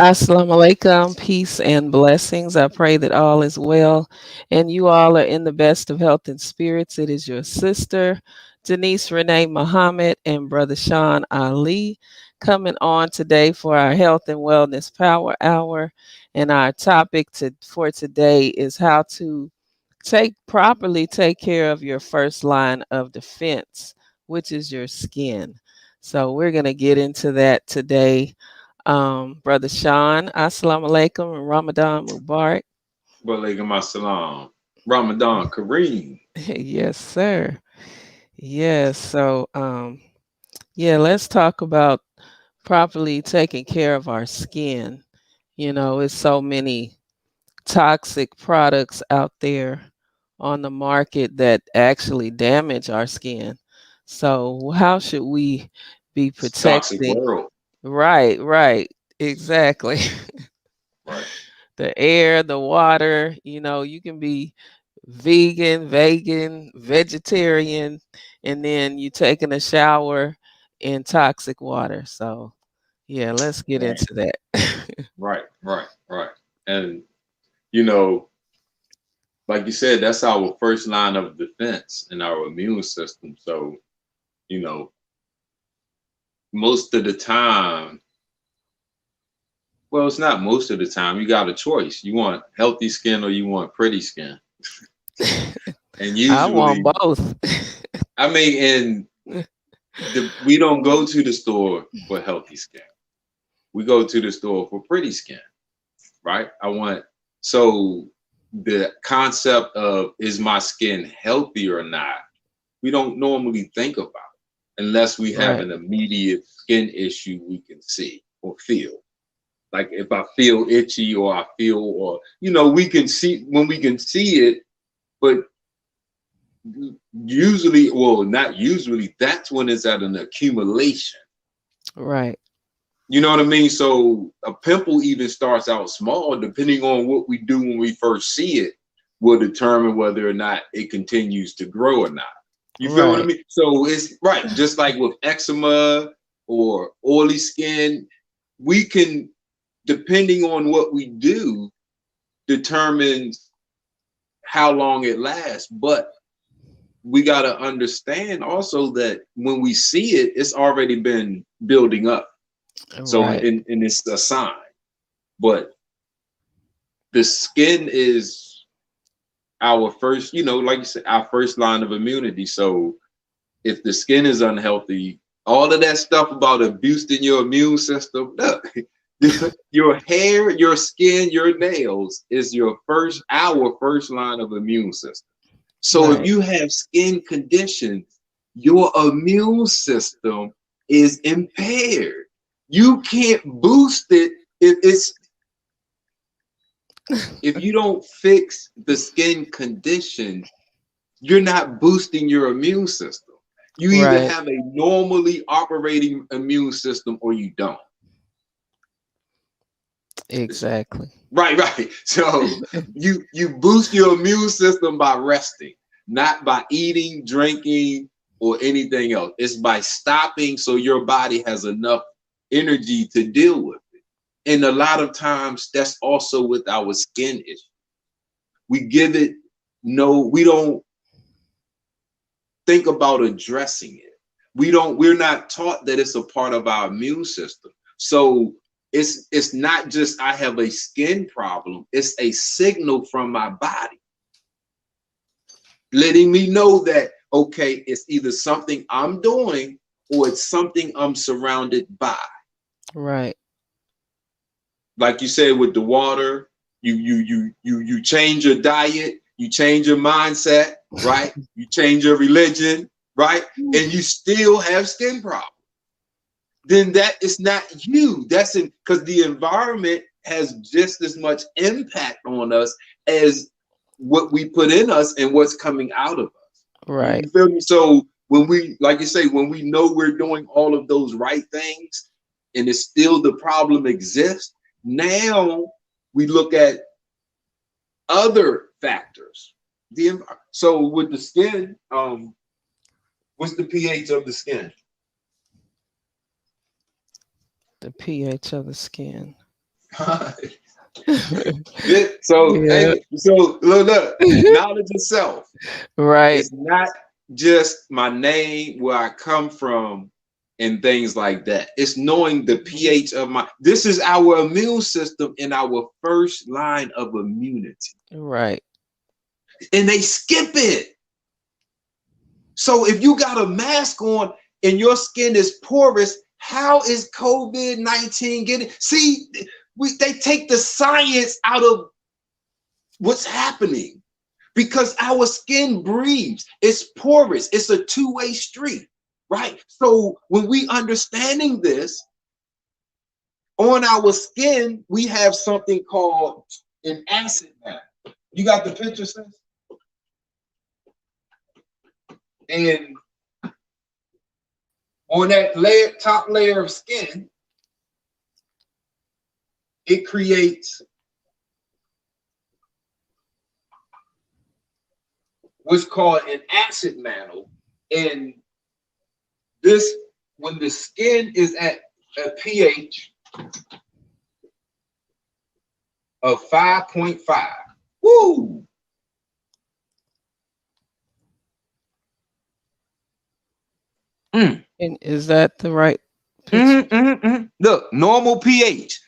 Assalamu alaikum, peace and blessings. I pray that all is well and you all are in the best of health and spirits. It is your sister, DeNise Renee Muhammad, and Brother Sean Ali coming on today for our Health and Wellness Power Hour. And our topic for today is how to properly take care of your first line of defense, which is your skin. So we're going to get into that today. Brother Sean, Assalamu alaikum and Ramadan Mubarak. Walaikum assalam. Ramadan Kareem. Yes, sir. Yes. Yeah, let's talk about properly taking care of our skin. It's so many toxic products out there on the market that actually damage our skin. So, how should we be It's a toxic protecting? world. Right, right. Exactly. Right. The air, the water, you can be vegan, vegetarian, and then you taking a shower in toxic water. So, yeah, let's get Right. into that. Right. And you know, like you said, that's our first line of defense in our immune system. So, you know, most of the time, well, it's not most of the time, you got a choice. You want healthy skin or you want pretty skin. And I want usually, both. I mean, we don't go to the store for healthy skin. We go to the store for pretty skin, right? So the concept of is my skin healthy or not, we don't normally think about unless we have Right, an immediate skin issue we can see or feel. Like if I feel itchy or we can see when we can see it, but usually, well, not usually, that's when it's at an accumulation. right, You know what I mean? So a pimple even starts out small, depending on what we do when we first see it, will determine whether or not it continues to grow or not. You feel what I right, mean? So it's right, just like with eczema or oily skin, we can, depending on what we do, determines how long it lasts. But we got to understand also that when we see it, it's already been building up. So, right, and it's a sign. But the skin is our first, like you said, our first line of immunity. So if the skin is unhealthy, all of that stuff about boosting your immune system, look, your hair, your skin, your nails is our first line of immune system. So if right, you have skin conditions, your immune system is impaired. You can't boost it if you don't fix the skin condition, you're not boosting your immune system. You either right. have a normally operating immune system or you don't. It's, Exactly. right. So you boost your immune system by resting, not by eating, drinking, or anything else. It's by stopping so your body has enough energy to deal with it. And a lot of times that's also with our skin issue. We give it we don't think about addressing it. We're not taught that it's a part of our immune system. So it's not just I have a skin problem, it's a signal from my body letting me know that okay, it's either something I'm doing or it's something I'm surrounded by. Right, Like you said with the water, you change your diet, you change your mindset, right? You change your religion, right? And you still have skin problems. Then that is not you. That's because the environment has just as much impact on us as what we put in us and what's coming out of us. right. You feel me? So when we, like you say, when we know we're doing all of those right things and it's still the problem exists, now we look at other factors. So with the skin, what's the pH of the skin? The pH of the skin. So, Yeah. look, knowledge of self. Right. It's not just my name, where I come from, and things like that. It's knowing the pH of my. This is our immune system in our first line of immunity, Right. and they skip it. So if you got a mask on and your skin is porous, how is COVID-19 getting? See, they take the science out of what's happening, because our skin breathes. It's porous. It's a two-way street, right? So when we understanding this, on our skin, we have something called an acid map. You got the picture, sis? And on that top layer of skin, it creates what's called an acid mantle. And this, when the skin is at a pH of 5.5, woo! And is that the right picture? Look, normal pH.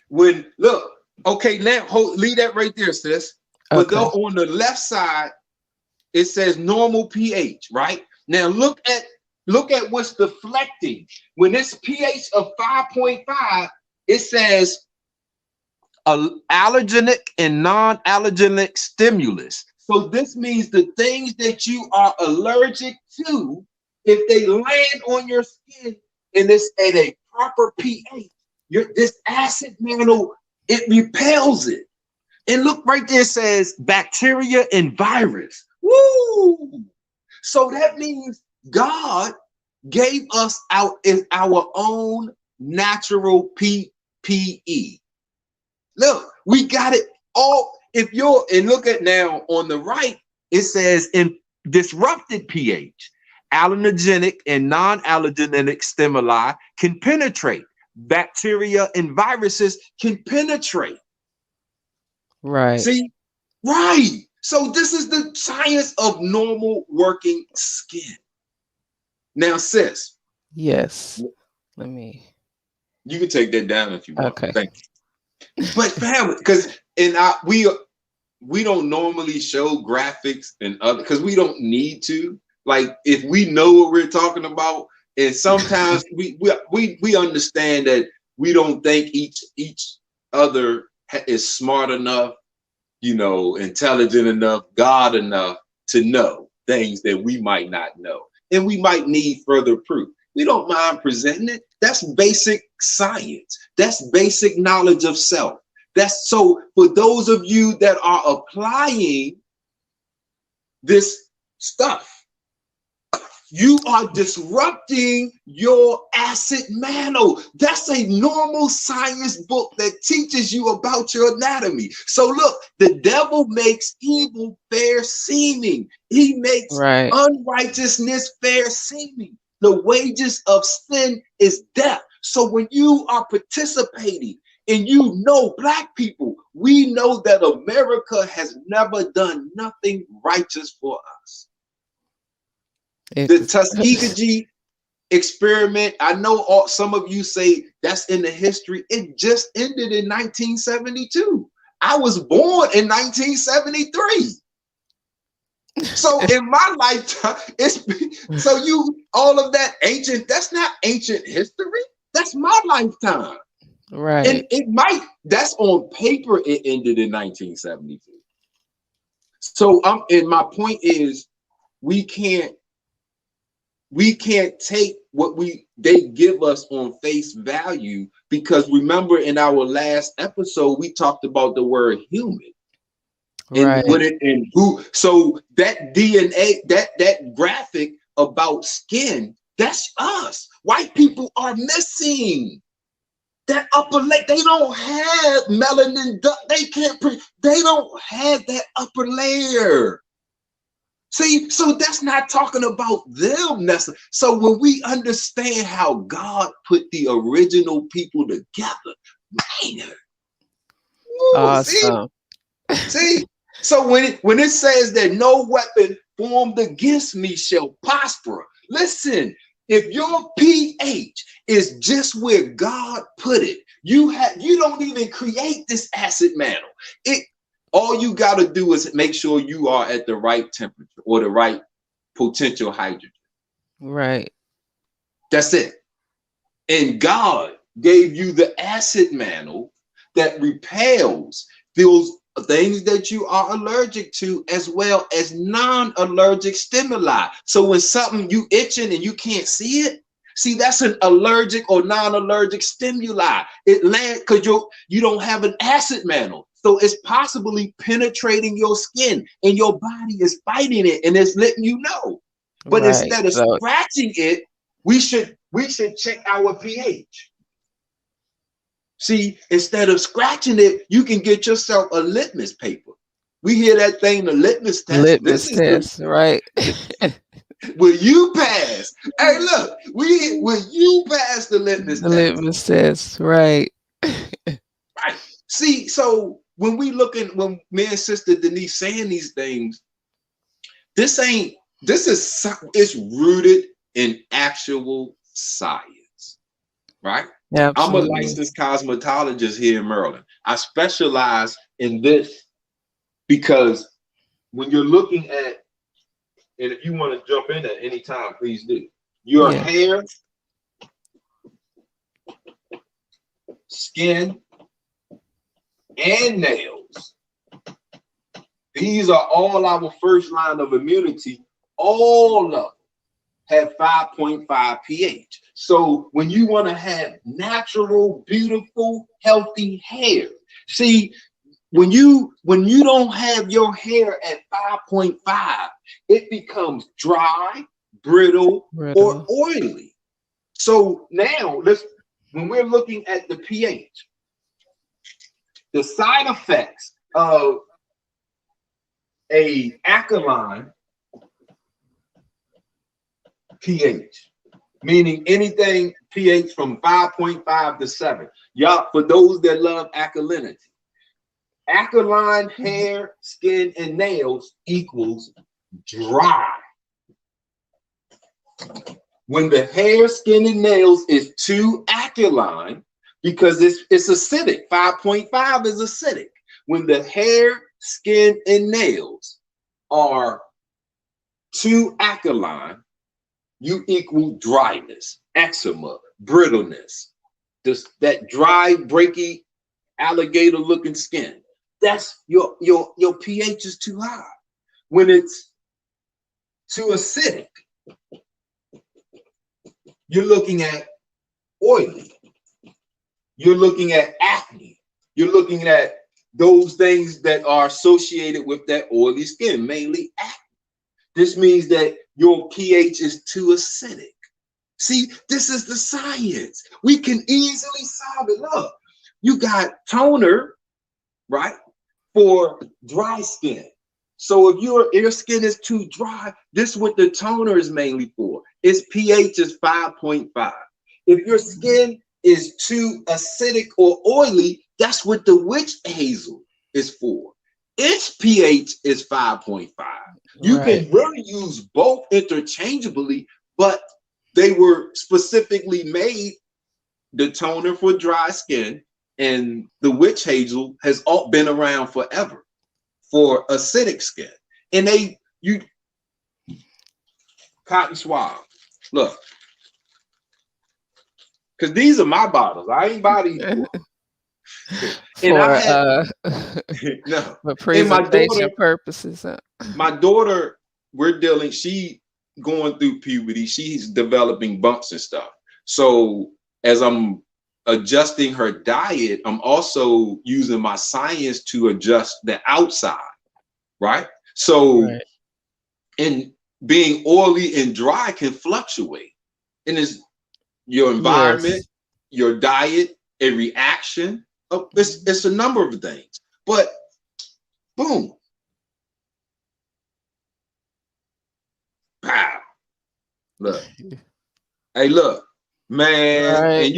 Okay, now leave that right there, sis. But though Okay. on the left side, it says normal pH, right? Now look at what's deflecting. When it's pH of 5.5, it says allergenic and non-allergenic stimulus. So this means the things that you are allergic to, if they land on your skin and it's at a proper pH, this acid mantle, it repels it. And look right there, it says bacteria and virus. Woo! So that means God gave us our own natural PPE. Look, we got it all. And look at now on the right, it says in disrupted pH, allergenic and non-allergenic stimuli can penetrate. Bacteria and viruses can penetrate. Right. See, right. So this is the science of normal working skin. Now, sis, Yes. Let me. you can take that down if you want. Okay. Thank you. But family, because we don't normally show graphics and other, because we don't need to. Like, if we know what we're talking about, and sometimes we understand that we don't think each other is smart enough, intelligent enough, God enough to know things that we might not know. And we might need further proof. We don't mind presenting it. That's basic science. That's basic knowledge of self. That's so for those of you that are applying this stuff, you are disrupting your acid mantle. That's a normal science book that teaches you about your anatomy. So look, the devil makes evil fair seeming. He makes Right. unrighteousness fair seeming. The wages of sin is death. So when you are participating, and Black people, we know that America has never done nothing righteous for us. The Tuskegee experiment, I know some of you say that's in the history. It just ended in 1972. I was born in 1973. So in my lifetime, all of that ancient, that's not ancient history. That's my lifetime. Right. And that's on paper, it ended in 1972. So and my point is, we can't take what they give us on face value, because remember in our last episode we talked about the word human. Right. So that DNA, that graphic about skin, that's us. White people are missing that upper layer. They don't have melanin. They don't have that upper layer. See, so that's not talking about them necessarily. So when we understand how God put the original people together, man, Ooh, see, Awesome. see. So when it says that no weapon formed against me shall prosper, listen. If your pH is just where God put it, you don't even create this acid mantle. It all you got to do is make sure you are at the right temperature or the right potential hydrogen. Right. That's it. And God gave you the acid mantle that repels those things that you are allergic to, as well as non-allergic stimuli. So when something you itching and you can't see it, see, that's an allergic or non-allergic stimuli. It lands because you don't have an acid mantle. So it's possibly penetrating your skin and your body is fighting it and it's letting you know. But Right. instead of So scratching it, we should check our pH. See, instead of scratching it, you can get yourself a litmus paper. We hear that thing, the litmus test. This litmus is the test, right? will you pass? Hey, look, will you pass the litmus The test? litmus test, right? Right. See, so when me and Sister DeNise saying these things, this ain't this is it's rooted in actual science, right? I'm a Absolutely. licensed cosmetologist here in Maryland. I specialize in this because when you're looking at, and if you want to jump in at any time, please do. Your Yeah. hair, skin, and nails. These are all our first line of immunity. All of them have 5.5 pH. So when you want to have natural, beautiful, healthy hair, see, when you don't have your hair at 5.5, it becomes dry, brittle, or Riddle. oily. So now when we're looking at the pH, the side effects of a alkaline pH, meaning anything pH from 5.5 to 7. Y'all, for those that love alkalinity, alkaline hair, skin, and nails equals dry. When the hair, skin, and nails is too alkaline, because it's acidic, 5.5 is acidic. When the hair, skin, and nails are too alkaline, you equal dryness, eczema, brittleness, that dry, breaky, alligator-looking skin. That's your pH is too high. When it's too acidic, you're looking at oily. You're looking at acne. You're looking at those things that are associated with that oily skin, mainly acne. This means that your pH is too acidic. See, this is the science. We can easily solve it. Look, you got toner, right, for dry skin. So if your skin is too dry, this is what the toner is mainly for. Its pH is 5.5. If your skin is too acidic or oily, that's what the witch hazel is for. Its pH is 5.5. You Right. can really use both interchangeably, but they were specifically made, the toner for dry skin and the witch hazel has all been around forever for acidic skin. And you cotton swab. Look, because these are my bottles. I ain't bought these before. And I For had no. for And presentation purposes. my daughter, she going through puberty. She's developing bumps and stuff. So as I'm adjusting her diet, I'm also using my science to adjust the outside, right? So, Right. and being oily and dry can fluctuate. And it's your environment, Yes. your diet, a reaction. It's a number of things. But boom, pow. Look, hey, look, man, Right. and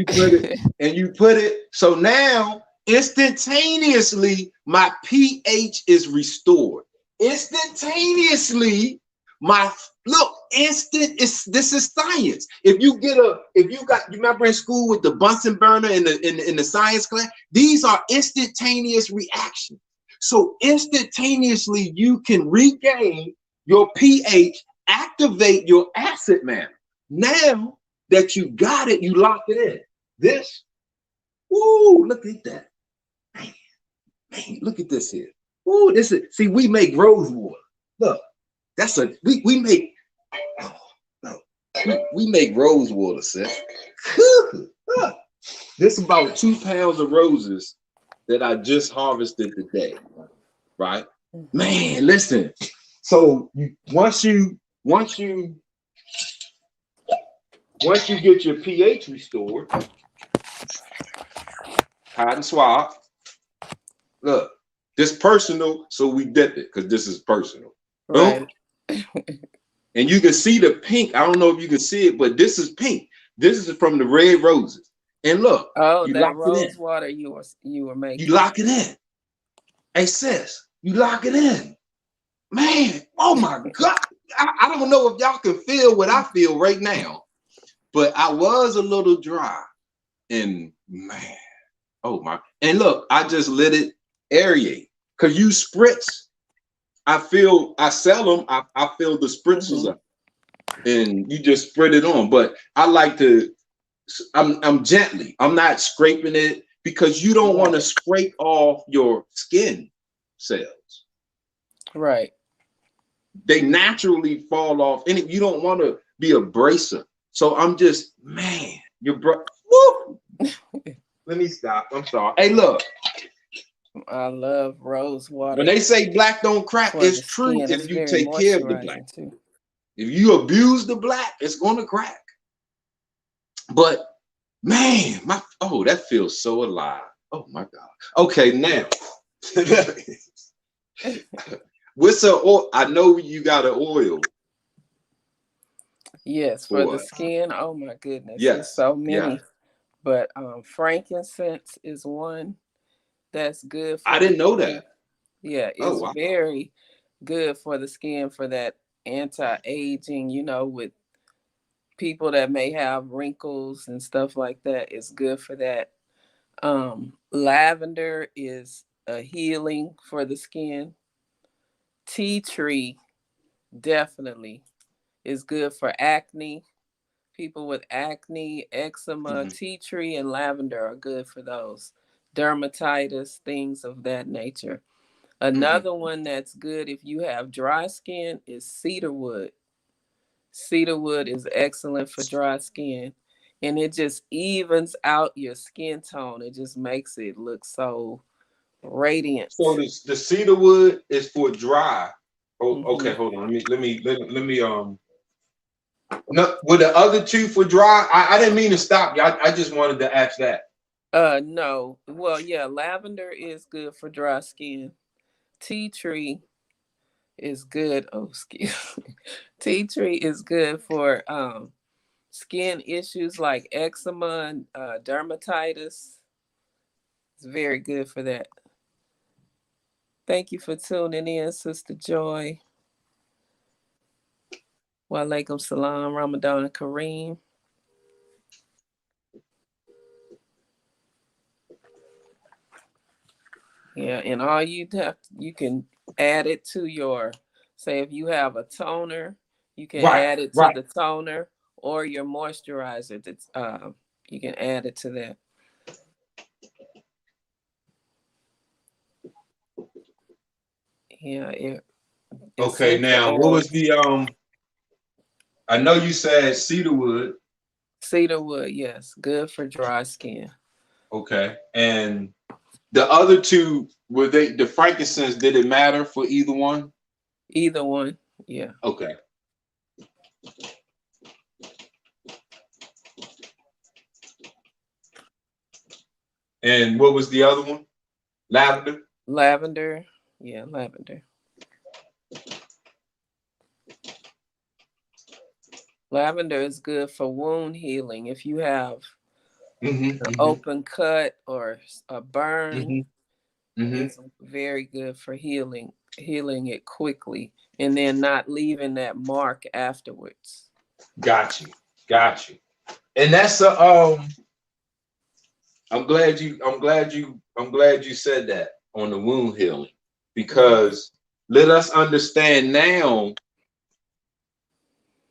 you put it. So now Instantaneously, my pH is restored. Instantaneously, my look, instant is this is science. If you got you remember in school with the Bunsen burner in the science class, these are instantaneous reactions. So instantaneously you can regain your pH, activate your acid manner. Now that you got it, you lock it in. This, ooh, look at that. Man, look at this here. Ooh, this is see, we make rose water. Look, that's a we make oh, no, we make rose water, sis. This is about 2 pounds of roses that I just harvested today, right? Man, listen. So once you get your pH restored, hot and swab. Look, this personal, so we dip it because this is personal. Boom. Right. And you can see the pink. I don't know if you can see it, but this is pink. This is from the red roses. And look, Oh, you that lock it rose in. water you were You making. lock it in. Hey, sis, you lock it in. Man, oh my God. I don't know if y'all can feel what I feel right now, but I was a little dry. And man, oh my. And look, I just let it aerate. Because you spritz. I sell them. I fill the spritzers up. And you just spread it on. But I like to, I'm gently. I'm not scraping it because you don't want to scrape off your skin cells. Right. They naturally fall off, and you don't want to be abrasive. So I'm just, man, woo. Let me stop. I'm sorry. Hey, look. I love rose When water they say black don't crack, for the it's true skin. It's if you very take care of the black. moisturizing too. If you abuse the black, it's gonna crack. But man, that feels so alive. Oh my God. Okay, now what's the oil? I know you got an oil Yes, for for the us. skin. Oh my goodness, there's Yes, so yes. many. But frankincense is one that's good I for the didn't know skin. that. Yeah, Oh it's wow. very good for the skin for that anti-aging, with people that may have wrinkles and stuff like that. It's good for that. Lavender is a healing for the skin. Tea tree definitely is good for acne. People with acne, eczema, Mm-hmm. tea tree and lavender are good for those. Dermatitis, things of that nature. Mm-hmm. Another one that's good if you have dry skin is cedarwood. Cedarwood is excellent for dry skin. And it just evens out your skin tone. It just makes it look so So radiant. the cedar wood is for dry. Oh, Hmm. okay, hold on. Let me no, with the other two for dry, I didn't mean to stop you. I just wanted to ask that. No. Well, yeah, lavender is good for dry skin. Tea tree is good. Oh, skin. Tea tree is good for skin issues like eczema and dermatitis. It's very good for that. Thank you for tuning in, Sister Joy. Walaikum salam, Ramadan Kareem. Yeah, and all you can add it to your, say if you have a toner, you can Right, add it to right. the toner or your moisturizer. That's you can add it to that. Yeah, Okay, essential now what was oils. the I know you said cedarwood. Cedarwood, yes, good for dry skin. Okay. And the other two, were they the frankincense, did it matter for either one? Either one, yeah. Okay. And what was the other one? Lavender? Lavender, yeah, lavender. Lavender is good for wound healing. If you have Mm-hmm. An Mm-hmm. open cut or a burn Mm-hmm. Mm-hmm. is very good for healing it quickly, and then not leaving that mark afterwards. Got you. Got you. And that's a I'm glad you said that on the wound healing, Mhm. because let us understand now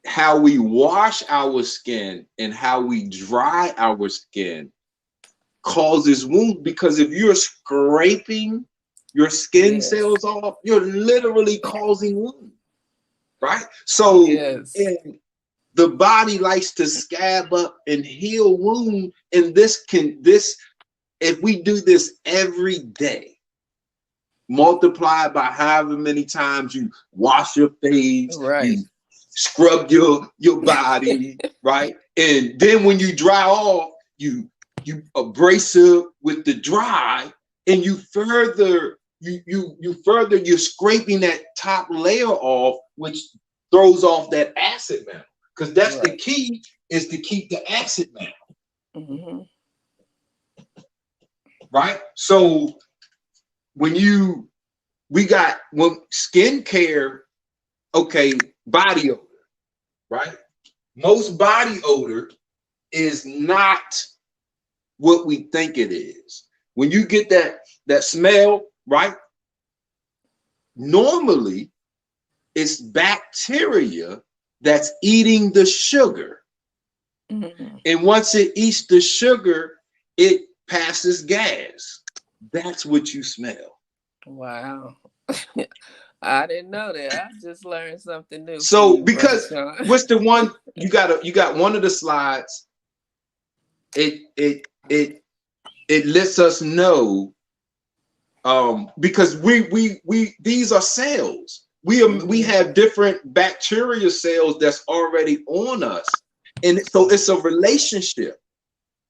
how we wash our skin and how we dry our skin causes wounds. Because if you're scraping your skin Yes. cells off, you're literally causing wounds, right? So Yes. and the body likes to scab up and heal wound, and this if we do this every day, multiplied by however many times you wash your face, Right. you scrub your body, right? And then when you dry off, you abrasive with the dry, and you're scraping that top layer off, which throws off that acid mantle. Because that's the Right. key, is to keep the acid mantle, Hmm. right? So when you we got when skincare, okay, body odor, right? Most body odor is not what we think it is. When you get that smell, right? Normally it's bacteria that's eating the sugar. Hmm. And once it eats the sugar, it passes gas. That's what you smell. Wow. I didn't know that. I just learned something new from So you, Brother because Sean. what's the one you got one of the slides, it lets us know, because we these are cells. We Hmm. have different bacteria cells that's already on us, and so it's a relationship.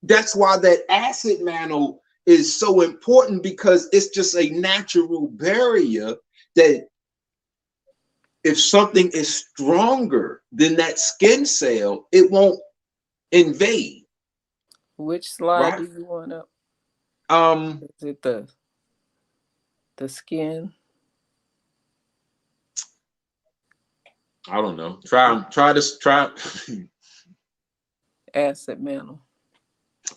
That's why that acid mantle is so important, because it's just a natural barrier that if something is stronger than that skin cell, it won't invade, Which slide right? do you want up? Um, Is it the skin? I don't know. The Try this. Try. acid mantle.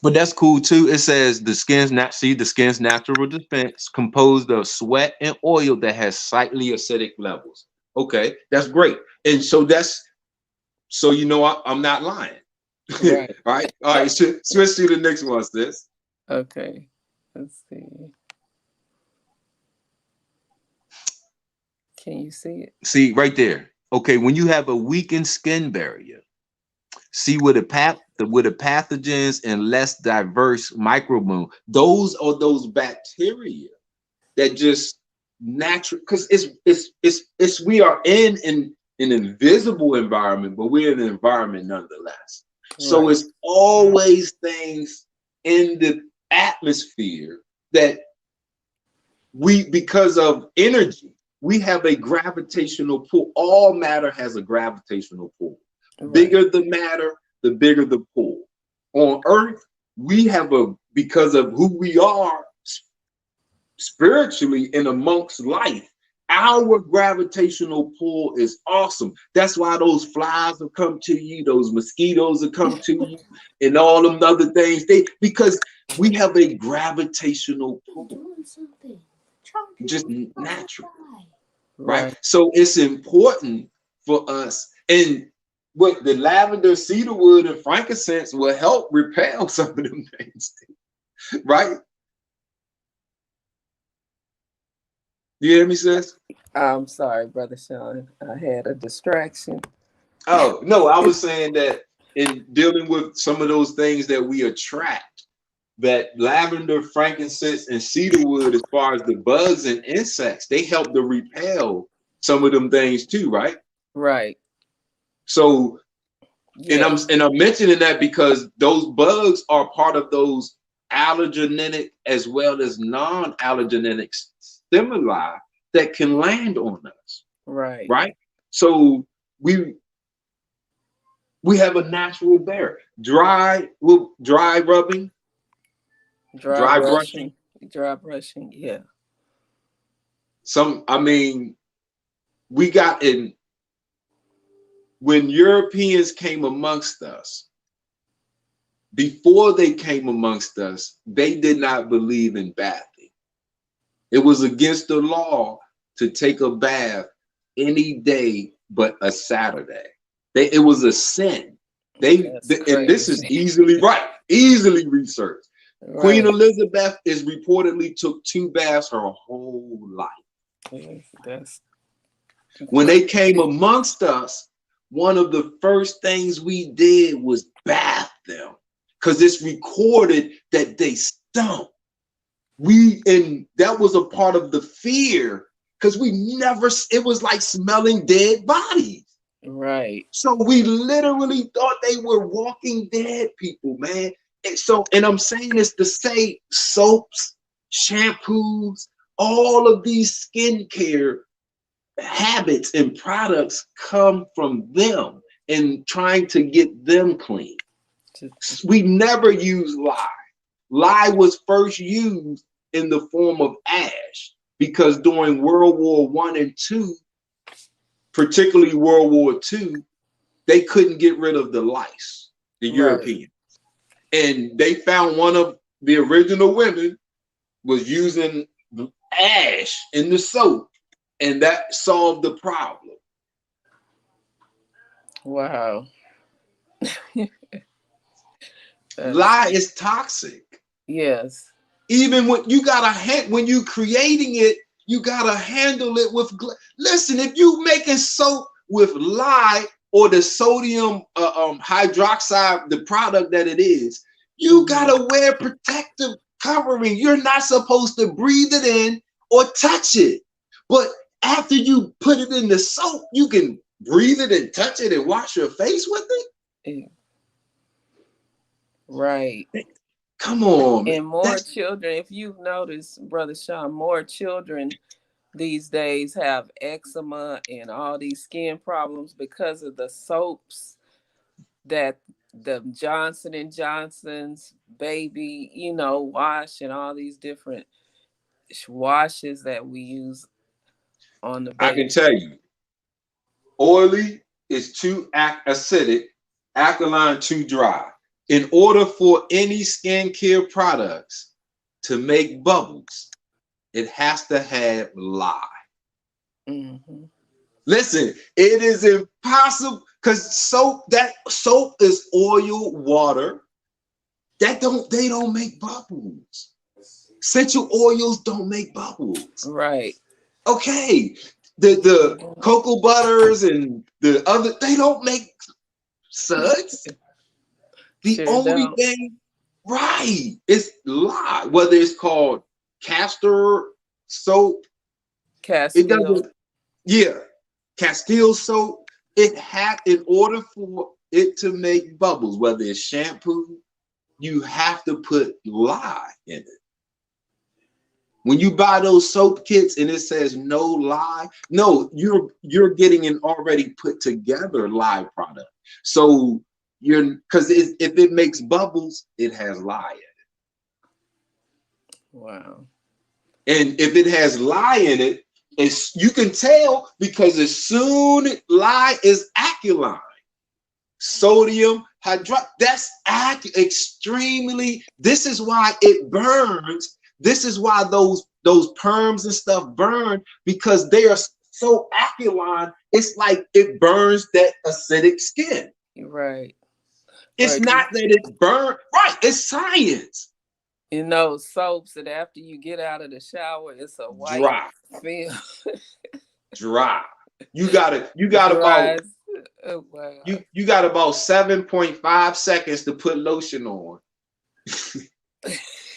But that's cool too. It says the skin's natural defense composed of sweat and oil that has slightly acidic levels. Okay, that's great. And so I'm not lying. Right. Right? All right, switch to the next one, sis. Okay. Let's see. Can you see it? See right there. Okay, when you have a weakened skin barrier, see where the pathogens and less diverse microbiome, those are those bacteria that just natural, because it's we are in an invisible environment, but we're in an environment nonetheless. So Right. it's always things in the atmosphere that because of energy, we have a gravitational pull. All matter has a gravitational pull. Right. Bigger the matter, the bigger the pull. On Earth, we have because of who we are spiritually and amongst life, our gravitational pull is awesome. That's why those flies will come to you, those mosquitoes will come to you, and all them other things. Because we have a gravitational pull, just natural, right? Right. So it's important for us. And what the lavender, cedarwood, and frankincense will help repel some of them things, right? You hear me, sis? I'm sorry, Brother Sean. I had a distraction. Oh, no, I was saying that in dealing with some of those things that we attract, that lavender, frankincense, and cedarwood, as far as the bugs and insects, they help to repel some of them things too, right? Right. So, and Yes. I'm mentioning that because those bugs are part of those allergenic as well as non-allergenic stimuli that can land on us, Right. right? So we We have a natural barrier. Dry rubbing, Dry dry brushing. brushing, dry brushing. Yeah. I mean, we got in when Europeans came amongst us. Before they came amongst us, they did not believe in bathing. It was against the law to take a bath any day but a Saturday. It was a sin. That's And this is crazy. easily researched. Queen Right. Elizabeth is reportedly took 2 baths her whole life. Yes, that's When they came amongst us, one of the first things we did was bath them because it's recorded that they stunk. And that was a part of the fear because it was like smelling dead bodies. right. So we literally thought they were walking dead people, man. And I'm saying this to say soaps, shampoos, all of these skincare habits and products come from them and trying to get them clean. We never use lye. Lye was first used in the form of ash because during World War I and II, particularly World War II, they couldn't get rid of the lice, the Right. Europeans. And they found one of the original women was using ash in the soap, and that solved the problem. Wow. That's Lye is toxic. yes. Even when you creating it, you gotta handle it with. Listen, if you making soap with lye or the sodium hydroxide, the product that it is, you gotta wear protective covering. You're not supposed to breathe it in or touch it. But after you put it in the soap, you can breathe it and touch it and wash your face with Eh, right. it. Come on, man. And more children, if you've noticed, Brother Sean, more children these days have eczema and all these skin problems because of the soaps that the Johnson and Johnson's baby, wash and all these different washes that we use on the I can baby. tell you, oily is too acidic, alkaline too dry. In order for any skincare products to make bubbles, it has to have lye. Mm-hmm. Listen, it is impossible because soap is oil, water. They don't make bubbles. Essential oils don't make bubbles. Right. Okay. The cocoa butters and the other, they don't make suds. The Sure only don't. thing right is lye, whether it's called castor soap, it Castile. doesn't, yeah, Castile soap, in order for it to make bubbles, whether it's shampoo, you have to put lye in it. When you buy those soap kits and it says no lye, no, you're getting an already put together lye product. So because if it makes bubbles, it has lye in Wow. it. And if it has lye in it, you can tell because as soon lye is alkaline, sodium hydroxide, that's extremely, this is why it burns. This is why those perms and stuff burn, because they are so alkaline. It's like it burns that acidic skin. Right. It's Right. not that it burns, right? It's science. Soaps that after you get out of the shower, it's a white Dry, film. dry. You got about Dries. Oh, wow. you got about 7.5 seconds to put lotion on.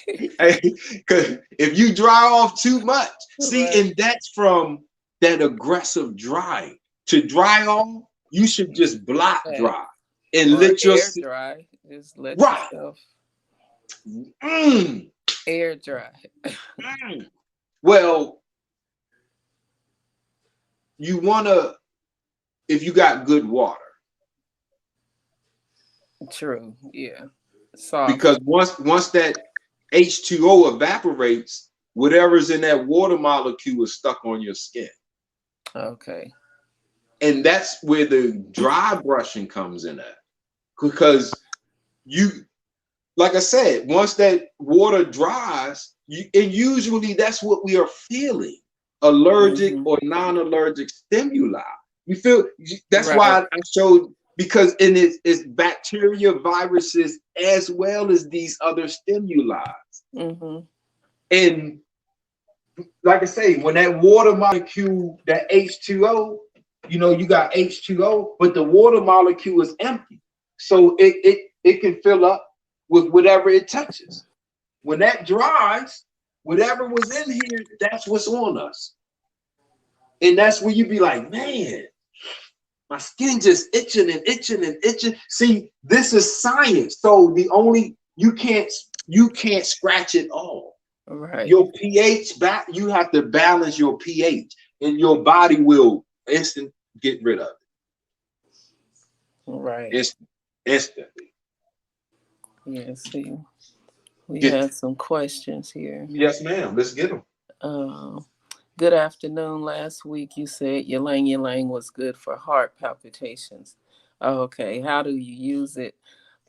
Because if you dry off too much, see, Right. and that's from that aggressive drying. To dry off, you should just block Right. dry and Or let your air dry. Just let right. yourself Mm, air dry. mm. Well, you wanna, if you got good water, True. Yeah. Soft. because once that H2O evaporates, whatever's in that water molecule is stuck on your skin. Okay. And that's where the dry brushing comes in at. Because you, like I said, once that water dries, and usually that's what we are feeling, allergic Mm-hmm. or non-allergic stimuli. You feel that's Right. why I showed, because in it's bacteria, viruses, as well as these other stimuli. Mm-hmm. And like I say, when that water molecule, that H2O, you got H2O, but the water molecule is empty. So it can fill up with whatever it touches. When that dries, whatever was in here, that's what's on us. And that's where you be like, man, my skin just itching and itching and itching. See, this is science. So you can't scratch it all. Right. Your pH back, you have to balance your pH, and your body will instant get rid of it. Right. Instantly. Yeah. See, we Get had some questions here. Yes, ma'am. Let's get them. Um, Good afternoon. Last week you said ylang was good for heart palpitations. Okay. How do you use it?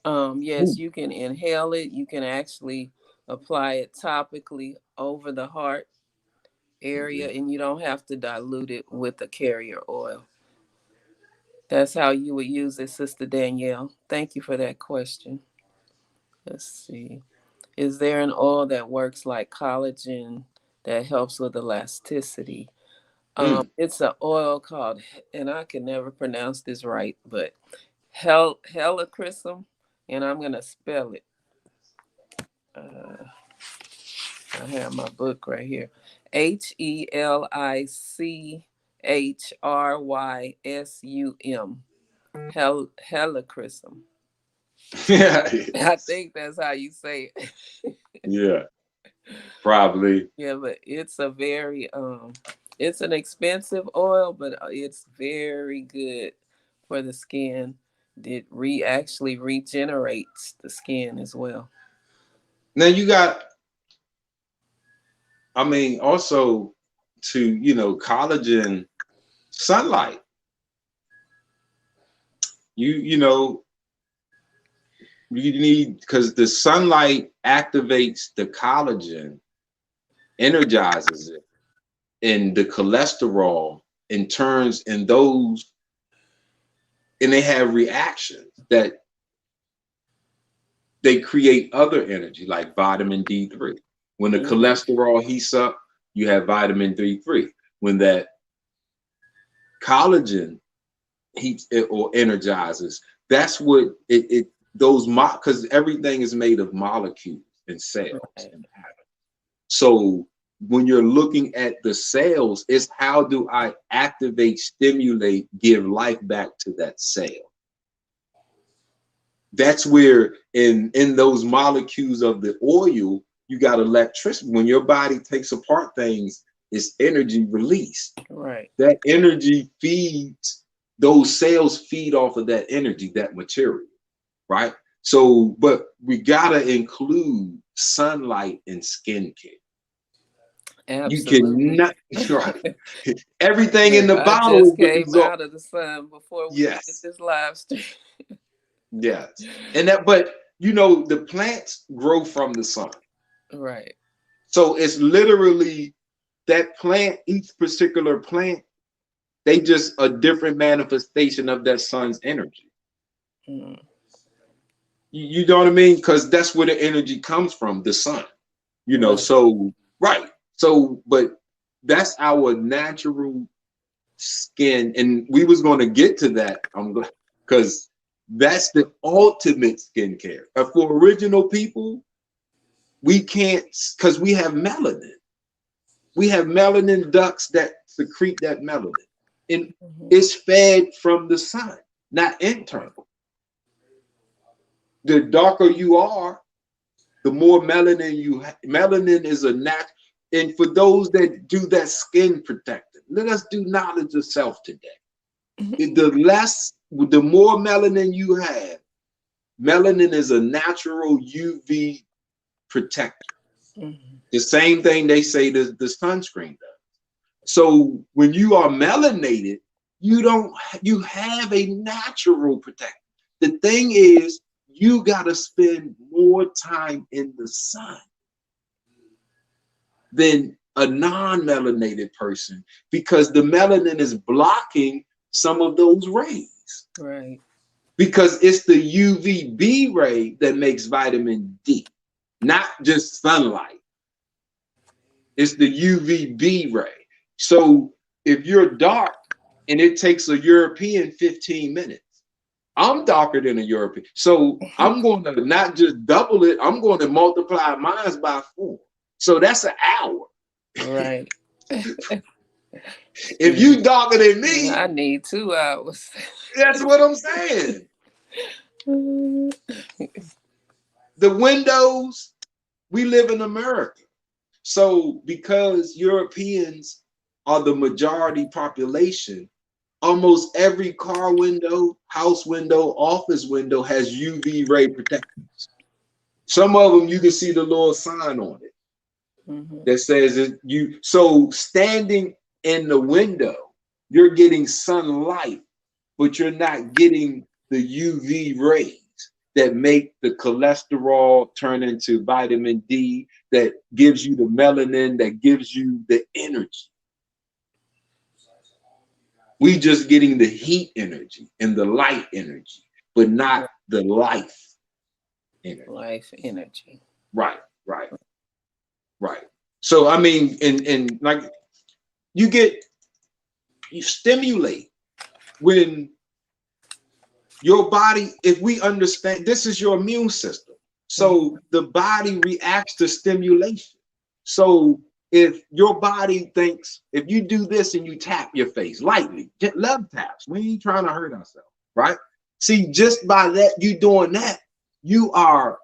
Yes, you can inhale it. You can actually apply it topically over the heart area, Mhm. and you don't have to dilute it with a carrier oil. That's how you would use it, Sister Danielle. Thank you for that question. Let's see. Is there an oil that works like collagen that helps with elasticity? Mm. It's an oil called, and I can never pronounce this right, but helichrysum, and I'm gonna spell it. Uh, I have my book right here. Helichrysum. Helichrysum. Yeah. I think that's how you say it. Yeah. Probably. Yeah, but it's an expensive oil, but it's very good for the skin. It actually regenerates the skin as well. Now you got, I mean, also to, collagen, sunlight. You you need, because the sunlight activates the collagen, energizes it, and the cholesterol in turns, and those, and they have reactions that they create other energy like vitamin D3. When the Hmm. cholesterol heats up, you have vitamin D3. When that collagen heats it or energizes, that's what it those because everything is made of molecules and cells Right. and atoms. So when you're looking at the cells, it's how do I activate, stimulate, give life back to that cell. That's where in those molecules of the oil, you got electricity. When your body takes apart things, it's energy released. Right. That energy feeds, those cells feed off of that energy, that material, right? So, but we gotta include sunlight in skincare. You Absolutely. cannot, right? Everything in Look, the I bottle just is the came result. out of the sun before we did Yes, this live stream. yes. And that, but the plants grow from the sun. Right. So it's literally that plant, each particular plant, they just a different manifestation of that sun's energy. Mm. You know what I mean? Because that's where the energy comes from, the sun. Right. So right. So, but that's our natural skin, and we was going to get to that. I'm glad, because that's the ultimate skincare. For original people, we can't, because we have melanin. We have melanin ducts that secrete that melanin, and Mhm. it's fed from the sun, not internal. The darker you are, the more melanin you have. Melanin is a nat. And for those that do that skin protecting, let us do knowledge of self today. The more melanin you have, Melanin is a natural UV protector. Mm-hmm. The same thing they say the sunscreen does. So when you are melanated, you have a natural protector. The thing is, you got to spend more time in the sun than a non-melanated person because the melanin is blocking some of those rays. Right. Because it's the UVB ray that makes vitamin D, not just sunlight. It's the UVB ray. So if you're dark and it takes a European 15 minutes, I'm darker than a European. So I'm going to not just double it, I'm going to multiply mine by 4. So that's an hour. Right. If you darker than me, I need 2 hours. that's what I'm saying. The windows, we live in America. So because Europeans are the majority population, almost every car window, house window, office window has UV ray protectors. Some of them you can see the little sign on it that says that you. So standing in the window, you're getting sunlight, but you're not getting the UV rays that make the cholesterol turn into vitamin D, that gives you the melanin, that gives you the energy. We just getting the heat energy and the light energy, but not the life energy. Life energy. Right, right, right. So I mean, and like you stimulate when your body, if we understand, this is your immune system. So the body reacts to stimulation. So if your body thinks, if you do this and you tap your face lightly, get love taps, we ain't trying to hurt ourselves, right? See, just by that, you doing that, you are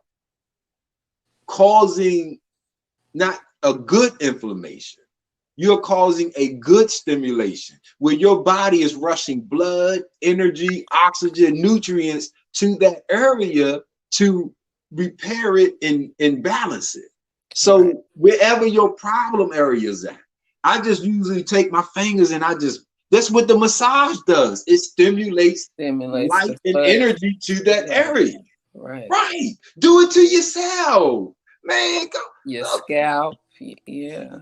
causing not a good inflammation. You're causing a good stimulation where your body is rushing blood, energy, oxygen, nutrients to that area to repair it and balance it. So wherever your problem area is at, I just usually take my fingers and that's what the massage does. It stimulates light and energy to that area. Right. Right. Do it to yourself. Man, go. Your scalp. Yeah.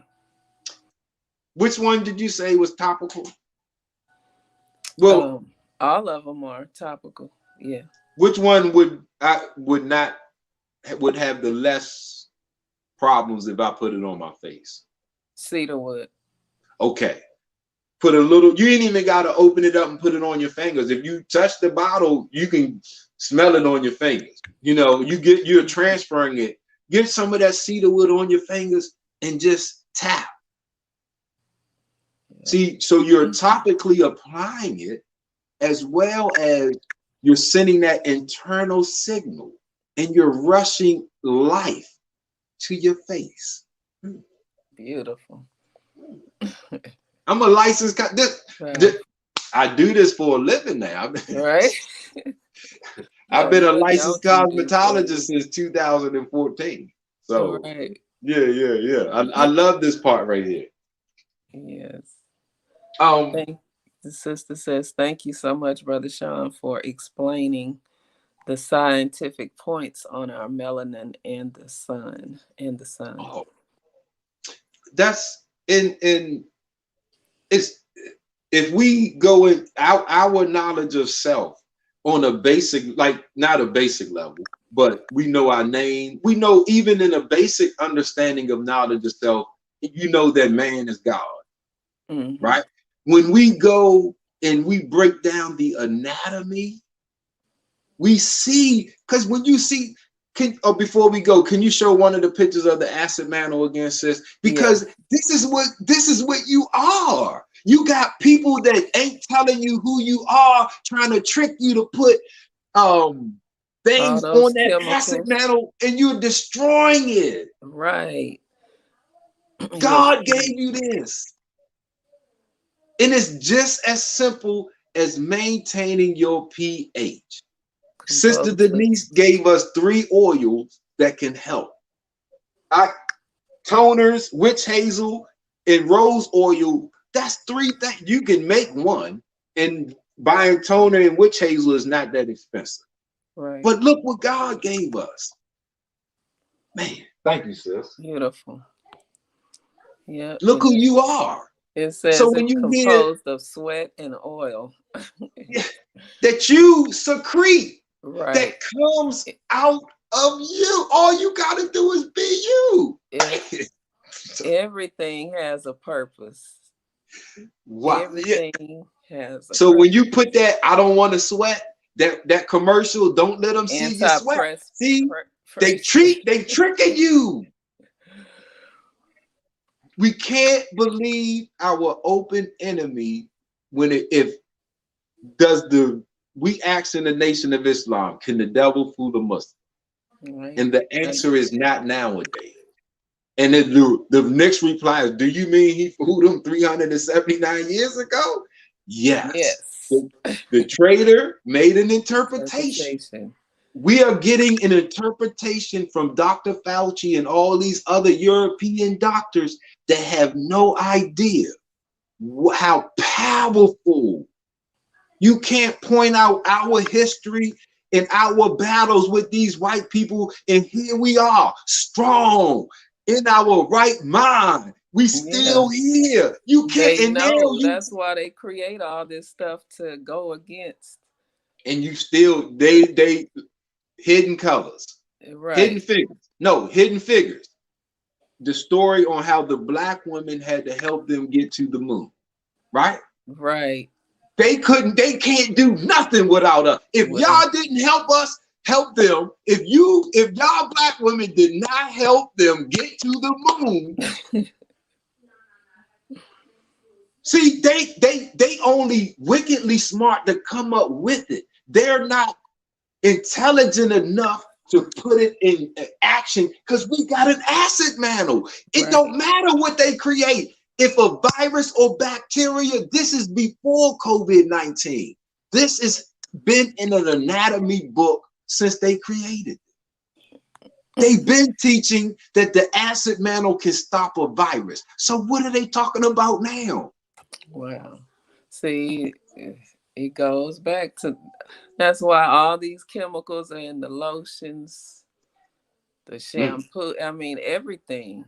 Which one did you say was topical? Well, all of them are topical. Yeah. Which one would have the less problems if I put it on my face? Cedarwood. Okay. Put a little. You ain't even got to open it up and put it on your fingers. If you touch the bottle, you can smell it on your fingers. You know, you're transferring it. Get some of that cedarwood on your fingers and just tap. See, so you're topically applying it as well as you're sending that internal signal and you're rushing life to your face. Beautiful. I'm a licensed I do this for a living now. Right. I've been a licensed cosmetologist since 2014. So yeah. I love this part right here. Yes. The sister says, thank you so much, Brother Sean, for explaining the scientific points on our melanin and the sun. Oh, that's in it's if we go in our knowledge of self on a basic, like not a basic level, but we know our name. We know even in a basic understanding of knowledge of self, you know that man is God, right? When we go and we break down the anatomy, we see, because when you see, before we go, can you show one of the pictures of the acid mantle again, sis? Because this is what you are. You got people that ain't telling you who you are, trying to trick you to put things on that acid mantle, and you're destroying it. Right. God gave you this. And it's just as simple as maintaining your pH. Sister Composer. Denise gave us 3 oils that can help. I toners, witch hazel, and rose oil. That's 3 things. You can make one, and buying toner and witch hazel is not that expensive. Right. But look what God gave us. Man, thank you, sis. Beautiful. Yeah. Look And who you are. it So says when it's you hear composed of sweat and oil. that you secrete, that Right. comes It, out of you, all you got to do is be you. it everything has a purpose. Wow. Yeah. Everything has a So when purpose. you put that, I don't want to sweat, that commercial, don't let them see you sweat. Anti-press See, they pressure. tricking you. We can't believe our open enemy when if does the we ask in the Nation of Islam, can the devil fool the Muslim? Right. And the And answer is not nowadays. And then the next reply is, do you mean he fooled them 379 years ago? Yes. yes. The traitor made an interpretation. Interpretation. We are getting an interpretation from Dr. Fauci and all these other European doctors that have no idea how powerful. You can't point out our history and our battles with these white people, and here we are, strong in our right mind. We Yeah. still here. You can't, They and now know. you That's why they create all this stuff to go against. and you still they hidden colors, hidden Right. figures. No, hidden figures. The story on how the black women had to help them get to the moon, right? Right. They can't do nothing without us. If Well, y'all didn't help us, help them. If y'all black women did not help them get to the moon, see, they only wickedly smart to come up with it. They're not intelligent enough to put it in action because we got an acid mantle. It don't right. matter what they create. If a virus or bacteria, this is before COVID-19. This has been in an anatomy book since they created it. They've been teaching that the acid mantle can stop a virus. So what are they talking about now? Wow. See, it goes back to that's why all these chemicals are in the lotions, the Mm, shampoo. I mean, everything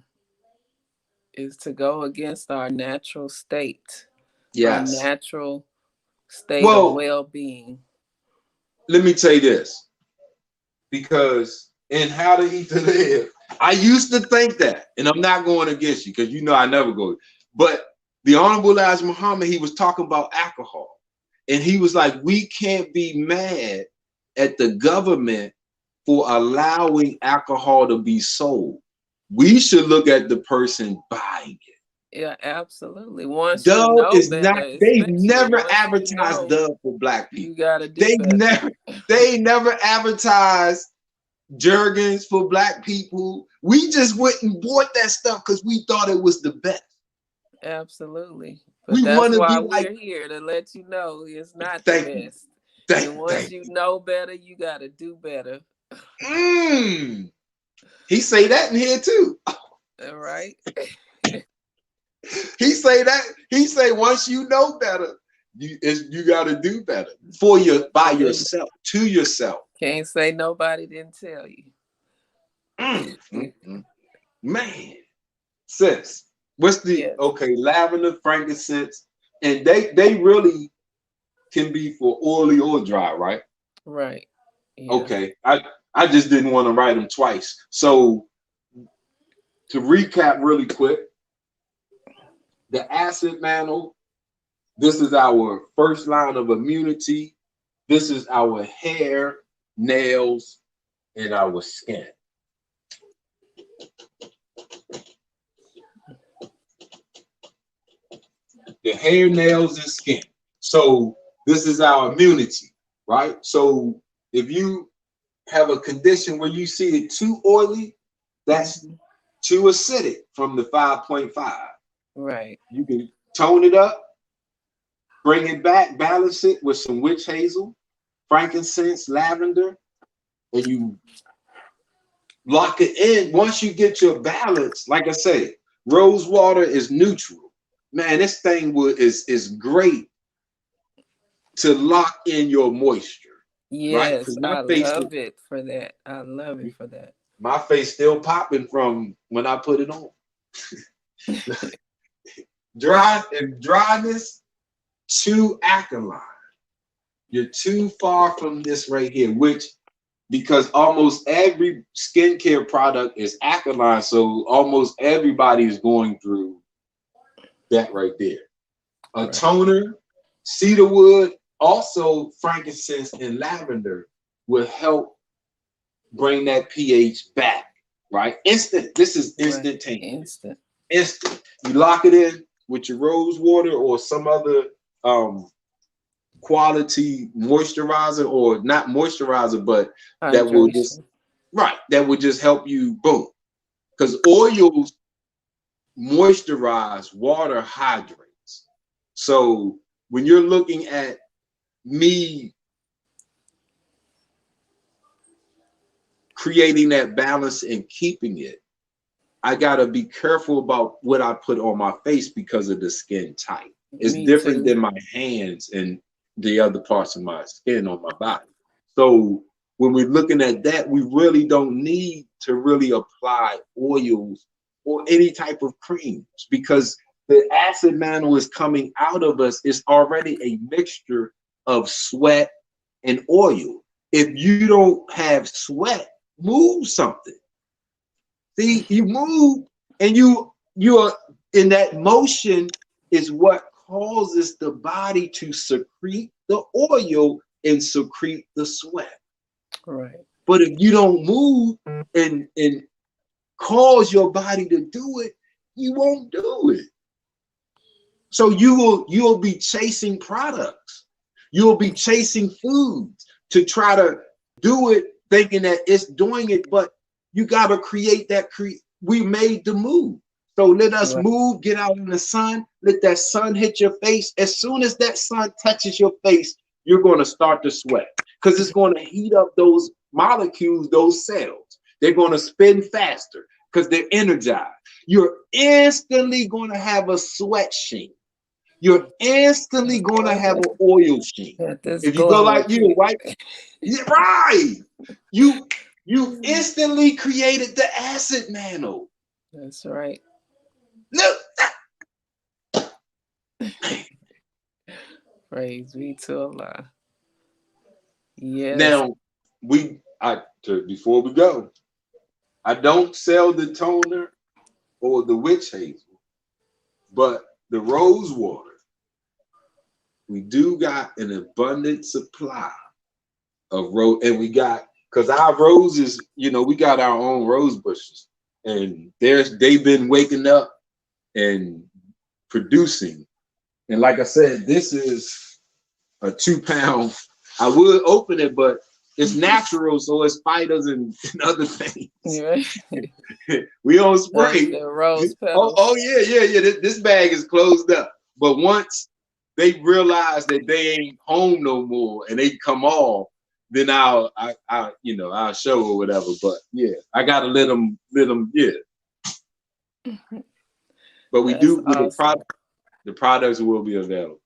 is to go against our yes. natural state of Well, well being. let me tell you this. Because in How to Eat to Live, I used to think that, and I'm not going against you because you know I never go. But the Honorable Elijah Muhammad, he was talking about alcohol, and he was like, we can't be mad at the government for allowing alcohol to be sold. We should look at the person buying it. Yeah, absolutely. Once you Dove know is better, not, they've especially never once you advertised know Dove for black you people. got to do They better. never, they never advertised Jergens for black people. We just went and bought that stuff because we thought it was the best. Absolutely. But We that's want to why be like, we're here to let you know it's not the thank you, best. And once thank you you. know better, you got to do better. Mm. He say that in here too. All right? He say that. He say once you know better, you got to do better for your by Absolutely. yourself to yourself. Can't say nobody didn't tell you. Mm, mm, mm. Man, sis, what's the Yes. okay? Lavender, frankincense, and they really can be for oily or dry, right? Right. Yeah. Okay, I just didn't want to write them twice. So to recap really quick, the acid mantle. This is our first line of immunity. This is our hair, nails, and our skin. The hair, nails, and skin. So this is our immunity, right? So if you have a condition where you see it too oily, that's Mhm. too acidic from the 5.5. Right. You can tone it up, bring it back, balance it with some witch hazel, frankincense, lavender, and you lock it in. Once you get your balance, like I say, rose water is neutral. Man, this thing is great to lock in your moisture, right? Yes, Because I love it for that. I love it for that. my face still popping from when I put it on. Dryness too alkaline. You're too far from this right here, which because almost every skincare product is alkaline, so almost everybody is going through that right there. A Right. toner, cedarwood, also frankincense and lavender will help bring that pH back, right? Instant. This is Right. instantaneous. Instant. Instant. You lock it in with your rose water or some other quality moisturizer, or not moisturizer, but that will just Hydration. that will just help you boom. Because oils moisturize, water hydrates. So when you're looking at me creating that balance and keeping it, I gotta be careful about what I put on my face because of the skin type. It's Me different too. than my hands and the other parts of my skin on my body. So when we're looking at that, we really don't need to really apply oils or any type of creams because the acid mantle is coming out of us. It's already a mixture of sweat and oil. If you don't have sweat, move something. See, you move and you're in that motion is what causes the body to secrete the oil and secrete the sweat. Right. But if you don't move and cause your body to do it, you won't do it. So you'll be chasing products. You'll be chasing foods to try to do it, thinking that it's doing it, but you got to create that. We made the move. So let us Right. move, get out in the sun, let that sun hit your face. As soon as that sun touches your face, you're going to start to sweat because it's going to heat up those molecules, those cells. They're going to spin faster because they're energized. You're instantly going to have a sweat sheen. You're instantly going to have an oil sheen. Got this If you go glow like you, again. right? Yeah, right. You instantly created the acid mantle. That's right. Look. Praise be to Allah. Yes. Now before we go, I don't sell the toner or the witch hazel, but the rose water. We do got an abundant supply of rose, and we got because our roses, we got our own rose bushes, and they've been waking up and producing. And like I said, this is a 2 pound. I would open it, but it's natural, so it's spiders and other things. Yeah. We don't That's spray. the rose Oh petals. yeah. This bag is closed up. But once they realize that they ain't home no more and they come off, then I'll show or whatever. But yeah, I gotta let them. Yeah. But we That's do with awesome. the products will be available.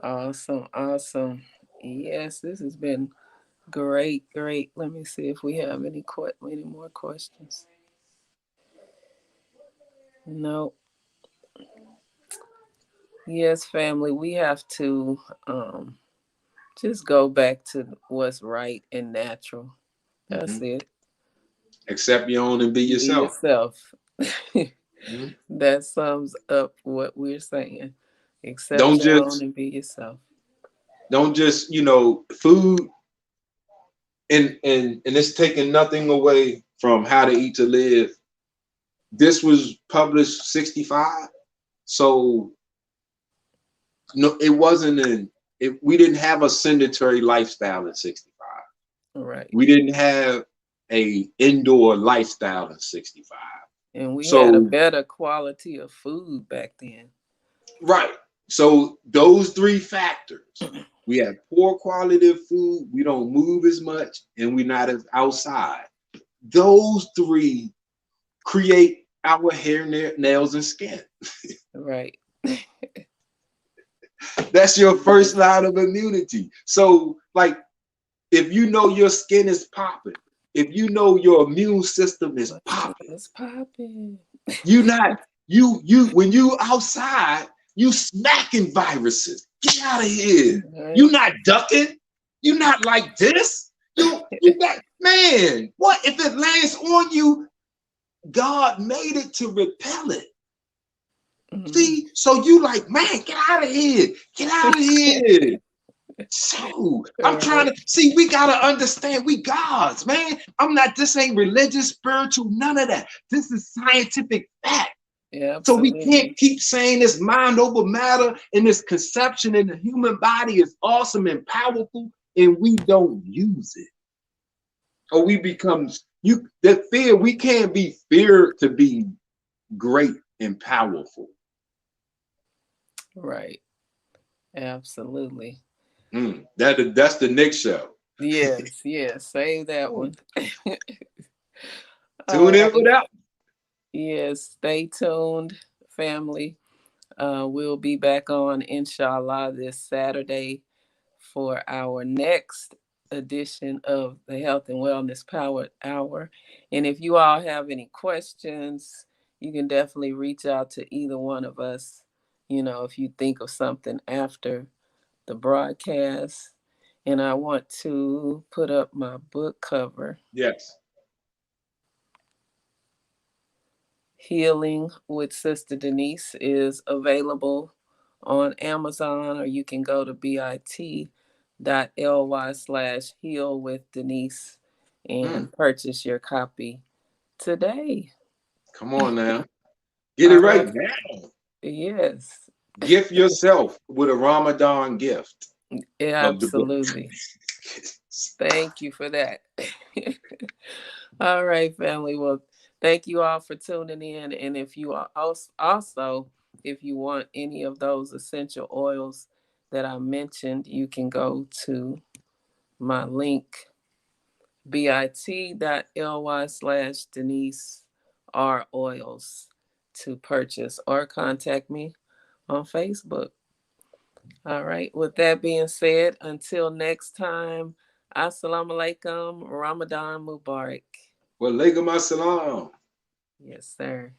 Awesome. Awesome. Yes, this has been great. Great. Let me see if we have any more questions. No. Yes, family. We have to just go back to what's right and natural. That's Mm-hmm. it. Accept your own and be Be yourself. yourself. Mm-hmm. That sums up what we're saying. Accept Don't your own just and be yourself. don't just food and it's taking nothing away from How to Eat to Live. This was published 65, so no, it wasn't we didn't have a sedentary lifestyle in 65. Right. We didn't have a indoor lifestyle in 65. And we had a So better quality of food back then. right. So those three factors. We have poor quality of food. We don't move as much, and we're not as outside. Those three create our hair, nails, and skin. Right. That's your first line of immunity. So, like, if you know your skin is popping, if you know your immune system is popping, It's popping. you not you when you outside, you smacking viruses. Get out of here. You Right. not ducking. You not like this. You got man. What if it lands on you? God made it to repel it. Mm. See, so you like, man, get out of here. Get out of here. So I'm trying Right. to see, we gotta understand we gods, man. I'm not, this ain't religious, spiritual, none of that. This is scientific fact. Yeah, So we can't absolutely. keep saying this mind over matter and this conception in the human body is awesome and powerful, and we don't use it. Or we become you that fear, we can't be feared to be great and powerful. Right. Absolutely. That's the next show. Yes, yes. Save that one. All Tune in for right. that. Yes, stay tuned, family. We'll be back on, inshallah, this Saturday for our next edition of the Health and Wellness Powered Hour. And if you all have any questions, you can definitely reach out to either one of us. You know, if you think of something after the broadcast. And I want to put up my book cover. Yes. Healing with Sister DeNise is available on Amazon, or you can go to bit.ly/heal with DeNise Mm, and purchase your copy today. come on now. Get it All right right. now. Yes. Gift yourself with a Ramadan gift Yeah, of the book. absolutely. Thank you for that. All right, family. Well, thank you all for tuning in. And if you are also, if you want any of those essential oils that I mentioned, you can go to my link bit.ly/DeNise R oils to purchase or contact me on Facebook. All right. With that being said, until next time, Assalamu alaikum, Ramadan Mubarak. Walaikum assalam. Yes, sir.